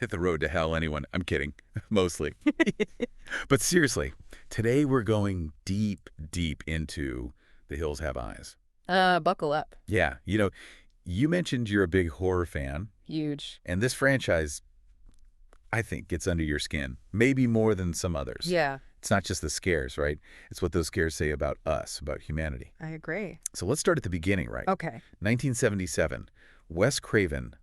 hit the road to hell, anyone. I'm kidding, mostly. But seriously, today we're going deep, deep into The Hills Have Eyes. Buckle up. Yeah, you mentioned you're a big horror fan, Huge. and this franchise, I think, gets under your skin, maybe more than some others. Yeah, It's not just the scares, right? It's what those scares say about us, about humanity. I agree. So let's start at the beginning, right? Okay. 1977, Wes Craven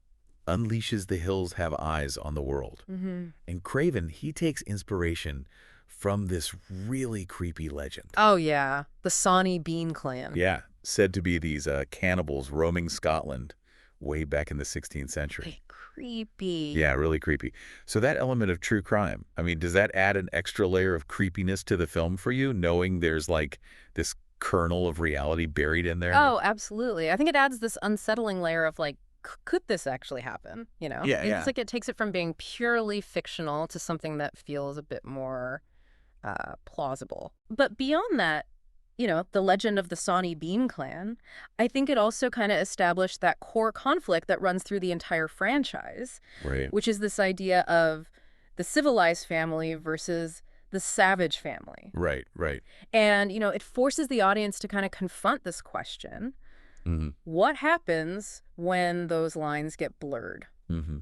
unleashes The Hills Have Eyes on the world. Mm-hmm. And Craven, he takes inspiration from this really creepy legend. Oh, yeah. The Sawney Bean Clan. Yeah, said to be these cannibals roaming Scotland way back in the 16th century. Creepy. Yeah, really creepy. So that element of true crime, I mean, does that add an extra layer of creepiness to the film for you, knowing there's like this kernel of reality buried in there? Oh, absolutely. I think it adds this unsettling layer of like, could this actually happen? Yeah, It's like it takes it from being purely fictional to something that feels a bit more plausible. But beyond that, the legend of the Sawney Bean Clan, I think it also kind of established that core conflict that runs through the entire franchise, Right. which is this idea of the civilized family versus the savage family. Right, right. And, it forces the audience to kind of confront this question. Mm-hmm. What happens when those lines get blurred? Mm-hmm.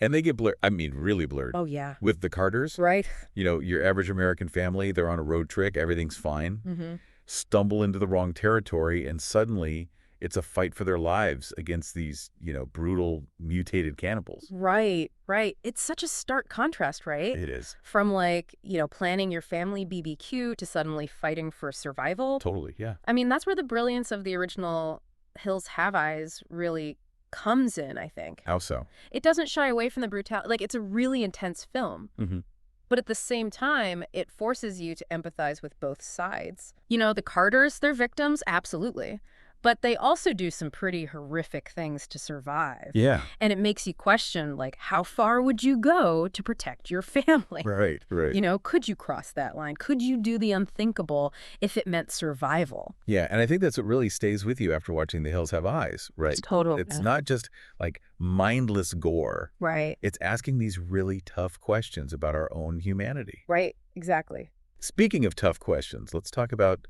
And they get blurred, I mean, really blurred. Oh, yeah. With the Carters, Right? your average American family, they're on a road trip, everything's fine. Mm-hmm. Stumble into the wrong territory, and suddenly it's a fight for their lives against these, brutal, mutated cannibals. Right, right. It's such a stark contrast, right? It is. From planning your family BBQ to suddenly fighting for survival. Totally, yeah. I mean, that's where the brilliance of the original Hills Have Eyes really comes in, I think. How so? It doesn't shy away from the brutality. Like, it's a really intense film. Mm-hmm. But at the same time, it forces you to empathize with both sides. The Carters, they're victims, absolutely. But they also do some pretty horrific things to survive. Yeah. And it makes you question, how far would you go to protect your family? Right, right. Could you cross that line? Could you do the unthinkable if it meant survival? Yeah, and I think that's what really stays with you after watching The Hills Have Eyes, right? It's not just mindless gore. Right. It's asking these really tough questions about our own humanity. Right, exactly. Speaking of tough questions, let's talk about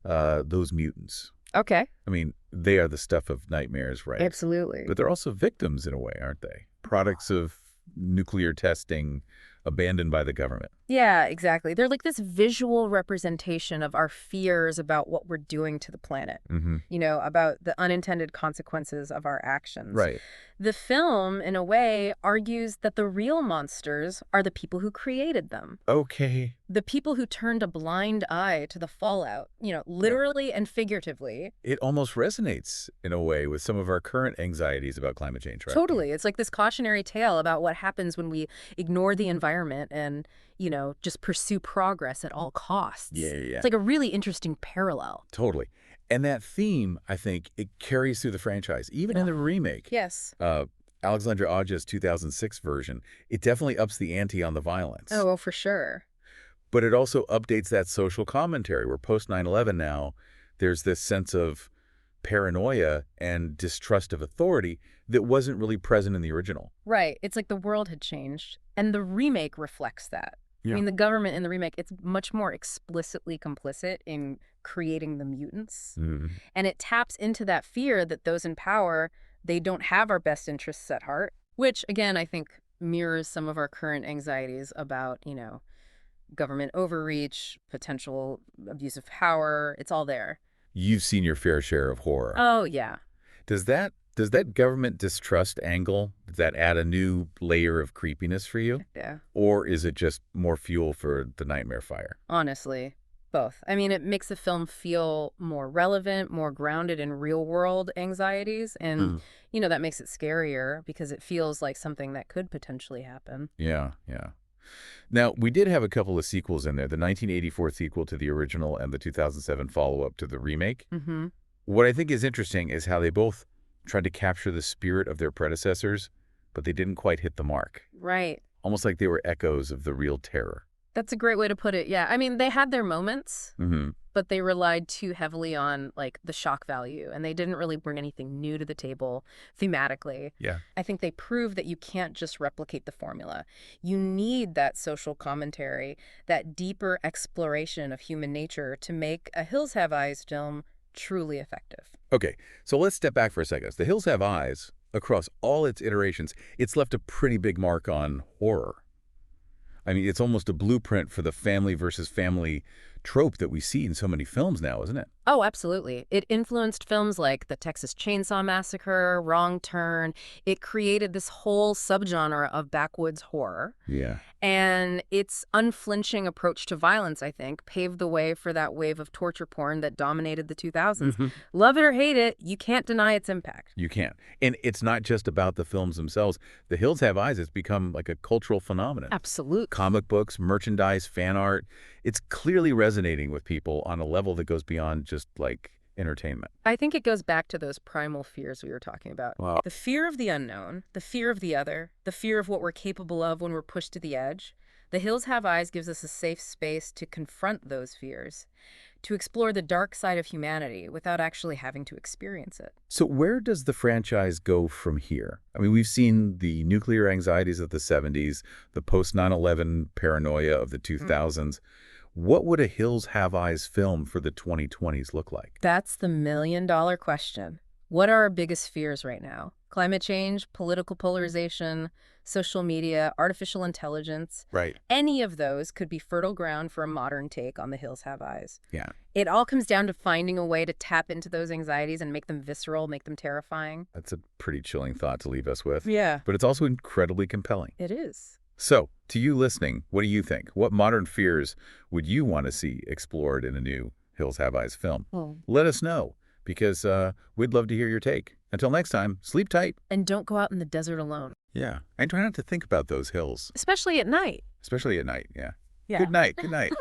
those mutants. Okay. I mean, they are the stuff of nightmares, right? Absolutely. But they're also victims in a way, aren't they? Products of nuclear testing, abandoned by the government. Yeah, exactly. They're like this visual representation of our fears about what we're doing to the planet, Mm-hmm. about the unintended consequences of our actions. Right. The film, in a way, argues that the real monsters are the people who created them. Okay. The people who turned a blind eye to the fallout, literally and figuratively. It almost resonates in a way with some of our current anxieties about climate change, right? Totally. It's like this cautionary tale about what happens when we ignore the environment and, just pursue progress at all costs. Yeah. It's like a really interesting parallel. Totally. And that theme, I think, it carries through the franchise, even in the remake. Yes. Alexandra Aja's 2006 version, it definitely ups the ante on the violence. Oh, for sure. But it also updates that social commentary where post 9/11 now, there's this sense of paranoia and distrust of authority that wasn't really present in the original. Right. It's like the world had changed. And the remake reflects that. Yeah. I mean, the government in the remake, it's much more explicitly complicit in creating the mutants. Mm-hmm. And it taps into that fear that those in power, they don't have our best interests at heart, which, again, I think mirrors some of our current anxieties about, government overreach, potential abuse of power. It's all there. You've seen your fair share of horror. Oh, yeah. Does that government distrust angle, does that add a new layer of creepiness for you? Yeah. Or is it just more fuel for the nightmare fire? Honestly, both. I mean, it makes the film feel more relevant, more grounded in real-world anxieties. And, that makes it scarier because it feels like something that could potentially happen. Yeah. Now, we did have a couple of sequels in there, the 1984 sequel to the original and the 2007 follow-up to the remake. Mm-hmm. What I think is interesting is how they both tried to capture the spirit of their predecessors, but they didn't quite hit the mark. Right. Almost like they were echoes of the real terror. That's a great way to put it. Yeah. I mean, they had their moments, Mm-hmm. but they relied too heavily on, like, the shock value, and they didn't really bring anything new to the table thematically. Yeah. I think they prove that you can't just replicate the formula. You need that social commentary, that deeper exploration of human nature to make a Hills Have Eyes film truly effective. Okay, so let's step back for a second. The Hills Have Eyes, across all its iterations, it's left a pretty big mark on horror. I mean, it's almost a blueprint for the family versus family trope that we see in so many films now, isn't it? Oh, absolutely. It influenced films like The Texas Chainsaw Massacre, Wrong Turn. It created this whole subgenre of backwoods horror. Yeah. And its unflinching approach to violence, I think, paved the way for that wave of torture porn that dominated the 2000s. Love it or hate it, you can't deny its impact. You can't. And it's not just about the films themselves. The Hills Have Eyes has become like a cultural phenomenon. Absolutely. Comic books, merchandise, fan art. It's clearly resonating with people on a level that goes beyond just, like, entertainment. I think it goes back to those primal fears we were talking about. Wow. The fear of the unknown, the fear of the other, the fear of what we're capable of when we're pushed to the edge. The Hills Have Eyes gives us a safe space to confront those fears, to explore the dark side of humanity without actually having to experience it. So where does the franchise go from here? I mean, we've seen the nuclear anxieties of the 70s, the post-9/11 paranoia of the 2000s. What would a Hills Have Eyes film for the 2020s look like? That's the million-dollar question. What are our biggest fears right now? Climate change, political polarization, social media, artificial intelligence. Right. Any of those could be fertile ground for a modern take on The Hills Have Eyes. Yeah. It all comes down to finding a way to tap into those anxieties and make them visceral, make them terrifying. That's a pretty chilling thought to leave us with. Yeah. But it's also incredibly compelling. It is. So, to you listening, what do you think? What modern fears would you want to see explored in a new Hills Have Eyes film? Let us know, because we'd love to hear your take. Until next time, sleep tight. And don't go out in the desert alone. Yeah. And try not to think about those hills. Especially at night. Especially at night, yeah. Yeah. Good night. Good night.